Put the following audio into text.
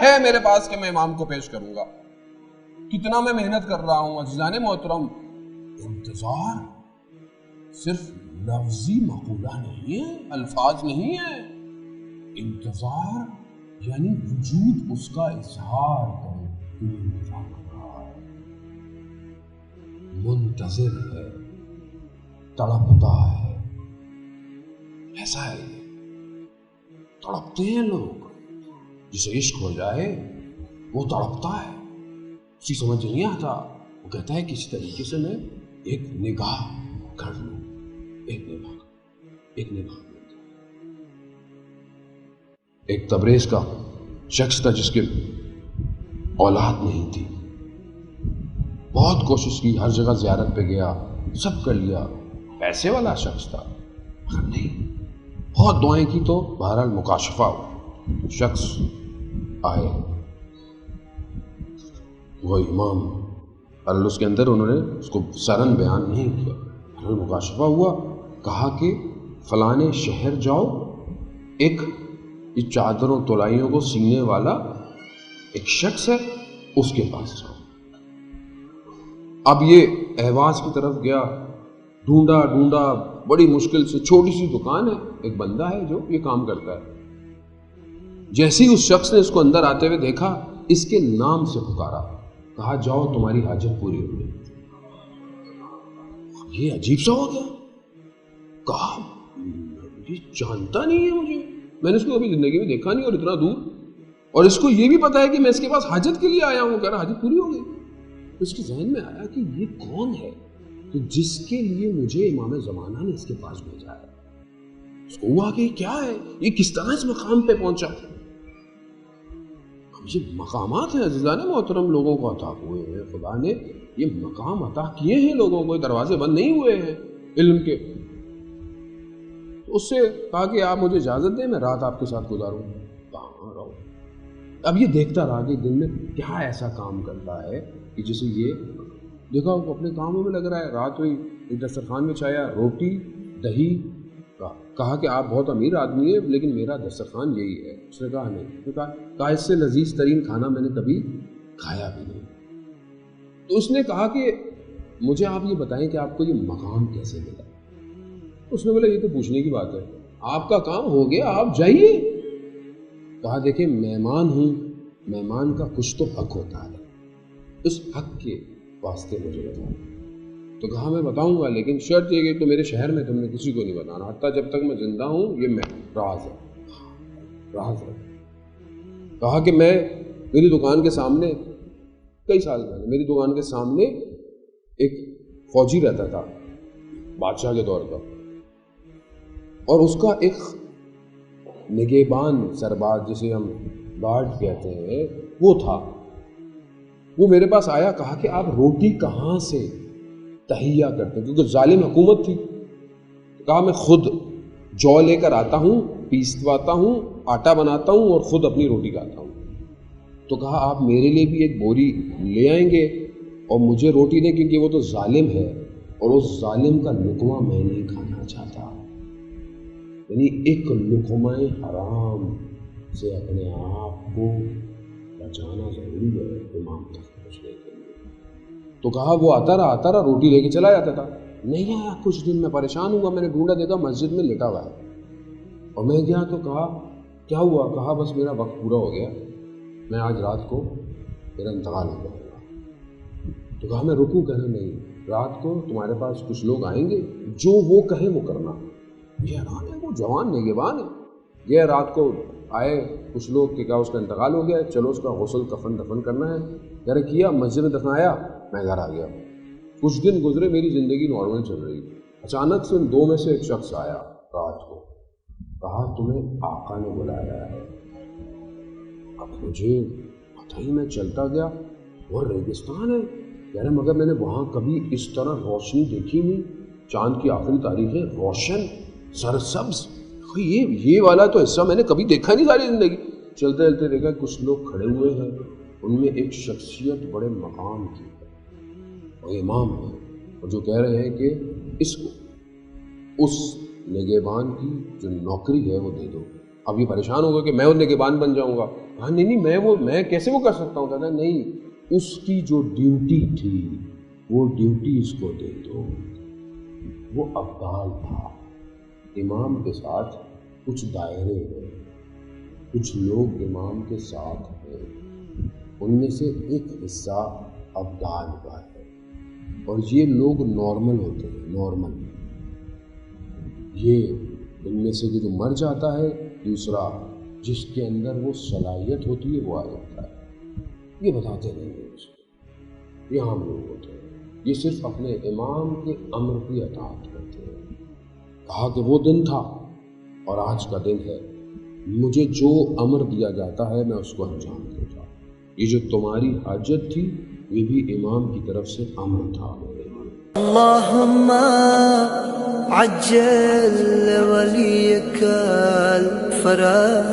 ہے میرے پاس کہ میں امام کو پیش کروں گا. کتنا میں محنت کر رہا ہوں عزیزان محترم. انتظار صرف لفظی مقولہ نہیں ہے، الفاظ نہیں ہے. انتظار یعنی وجود اس کا اظہار کرے. انتظار کر رہا ہے، منتظر ہے، تڑپتا ہے. ایسا ہے یہ، تڑپتے ہیں لوگ. جسے عشق ہو جائے وہ تڑپتا ہے، اسی سمجھ نہیں آتا. وہ کہتا ہے کسی طریقے سے میں ایک نگاہ کر لوں، ایک نگاہ. ایک تبریز کا شخص تھا جس کے اولاد نہیں تھی. بہت کوشش کی، ہر جگہ زیارت پہ گیا، سب کر لیا. پیسے والا شخص تھا مگر نہیں. بہت دعائیں کی تو بہرحال مکاشفہ ہوا. شخص آئے، وہ امام اور اس کے اندر انہوں نے اس کو سرن بیان نہیں کیا. مکاشفہ ہوا، کہا کہ فلانے شہر جاؤ، ایک یہ چادروں تولائیوں کو سینے والا ایک شخص ہے، اس کے پاس جاؤ. اب یہ اہواز کی طرف گیا، ڈھونڈا بڑی مشکل سے. چھوٹی سی دکان ہے، ایک بندہ ہے جو یہ کام کرتا ہے. جیسے ہی اس شخص نے اس کو اندر آتے ہوئے دیکھا، اس کے نام سے پکارا، کہا جاؤ تمہاری حاجت پوری ہو گئی. یہ عجیب سا ہو گیا. کہا یہ جانتا نہیں ہے مجھے، میں نے اس کو کبھی زندگی میں دیکھا نہیں اور اتنا دور، اور اس کو یہ بھی پتا ہے کہ میں اس کے پاس حاجت کے لیے آیا ہوں. کہہ رہا حاجت پوری ہو گئی. اس کے ذہن میں آیا کہ یہ کون ہے کہ جس کے لیے مجھے امام زمانہ نے اس کے پاس بھیجا ہے. اس کو ہوا کہ یہ کیا ہے، یہ کس طرح اس مقام پہ پہنچا. یہ مقامات ہیں عزیزان محترم، لوگوں کو عطا ہوئے ہیں. خدا نے یہ مقام عطا کیے ہیں لوگوں کو، دروازے بند نہیں ہوئے ہیں علم کے. اس سے کہا کہ آپ مجھے اجازت دیں، میں رات آپ کے ساتھ گزاروں. کہاں رہو. اب یہ دیکھتا رہا کہ دن میں کیا ایسا کام کرتا ہے کہ جسے یہ دیکھا وہ اپنے کاموں میں لگ رہا ہے. رات ہوئی، ایک دسترخوان میں چھایا، روٹی دہی. کہا کہ آپ بہت امیر آدمی ہیں لیکن میرا دسترخوان یہی ہے. اس نے کہا نہیں. کہا اس سے لذیذ ترین کھانا میں نے کبھی کھایا بھی نہیں. تو اس نے کہا کہ مجھے آپ یہ بتائیں کہ آپ کو یہ مقام کیسے ملا. اس نے بولا یہ تو پوچھنے کی بات ہے، آپ کا کام ہو گیا، آپ جائیے. کہا دیکھیں مہمان ہوں، مہمان کا کچھ تو حق ہوتا ہے، اس حق کے واسطے مجھے بتاؤ. تو کہا میں بتاؤں گا لیکن شرط یہ کہ تو میرے شہر میں تم نے کسی کو نہیں بتانا، حتیٰ جب تک میں زندہ ہوں. یہ میں راز ہے. کہا کہ میری دکان کے سامنے کئی سال پہلے میری دکان کے سامنے ایک فوجی رہتا تھا بادشاہ کے دور کا، اور اس کا ایک نگہبان سرباز جسے ہم گارڈ کہتے ہیں وہ تھا. وہ میرے پاس آیا، کہا کہ آپ روٹی کہاں سے تہیا کرتے ہیں، کیونکہ ظالم حکومت تھی. کہا میں خود جو لے کر آتا ہوں، پیسواتا ہوں، آٹا بناتا ہوں اور خود اپنی روٹی کھاتا ہوں. تو کہا آپ میرے لیے بھی ایک بوری لے آئیں گے اور مجھے روٹی دیں، کیونکہ وہ تو ظالم ہے اور اس ظالم کا لقمہ میں نہیں کھانا چاہتا. یعنی ایک لقمہ حرام سے اپنے آپ کو بچانا ضروری ہے امام تک پہنچنے کے لیے. تو کہا وہ آتا رہا روٹی لے کے چلا جاتا تھا. نہیں آیا کچھ دن، میں پریشان ہوا، میں نے ڈھونڈا، دیکھا مسجد میں لیٹا ہوا ہے. اور میں گیا تو کہا کیا ہوا. کہا بس میرا وقت پورا ہو گیا، میں آج رات کو میرا انتقال ہو جائے گا. تو کہا میں رکوں. کہنا نہیں، رات کو تمہارے پاس کچھ لوگ آئیں گے، جو وہ کہیں وہ کرنا. یہ حیران ہے، وہ جوان نگہبان ہے. یہ رات کو آئے کچھ لوگ کہ کیا اس کا انتقال ہو گیا ہے، چلو اس کا غسل کفن دفن کرنا ہے. یار کیا، مسجد میں دفنایا، میں گھر آ گیا. کچھ دن گزرے، میری زندگی نارمل چل رہی. اچانک سے ان دو میں سے ایک شخص آیا رات کو، کہا تمہیں آقا نے بلایا ہے. اب مجھے پتہ ہی، میں چلتا گیا، وہ ریگستان ہے. یار مگر میں نے وہاں کبھی اس طرح روشنی دیکھی نہیں. چاند کی آخری تاریخیں، روشن، سرسبز. یہ والا تو حصہ میں نے کبھی دیکھا نہیں ساری زندگی. چلتے چلتے دیکھا کچھ لوگ کھڑے ہوئے ہیں، ان میں ایک شخصیت بڑے مقام کی اور امام ہے، اور جو کہہ رہے ہیں کہ اس کو اس نگہبان کی جو نوکری ہے وہ دے دو. اب یہ پریشان ہوگا کہ میں وہ نگہبان بن جاؤں گا. ہاں نہیں میں کیسے وہ کر سکتا ہوں. کہتا ہے نہیں، اس کی جو ڈیوٹی تھی وہ ڈیوٹی اس کو دے دو. وہ ابدال تھا. امام کے ساتھ کچھ دائرے ہیں، کچھ لوگ امام کے ساتھ ہیں، ان میں سے ایک حصہ ابدال کا ہے. اور یہ لوگ نارمل ہوتے ہیں، نارمل. یہ ان میں سے جو مر جاتا ہے، دوسرا جس کے اندر وہ صلاحیت ہوتی ہے وہ آ جاتا ہے. یہ بتاتے نہیں ہیں اس کو، یہ عام لوگ ہوتے ہیں. یہ صرف اپنے امام کے امر کی اطاعت کرتے ہیں. کہا کہ وہ دن تھا اور آج کا دن ہے، مجھے جو امر دیا جاتا ہے میں اس کو انجام دیتا ہوں. یہ جو تمہاری حاجت تھی یہ بھی امام کی طرف سے امر تھا. اللهم عجل وليك الفرج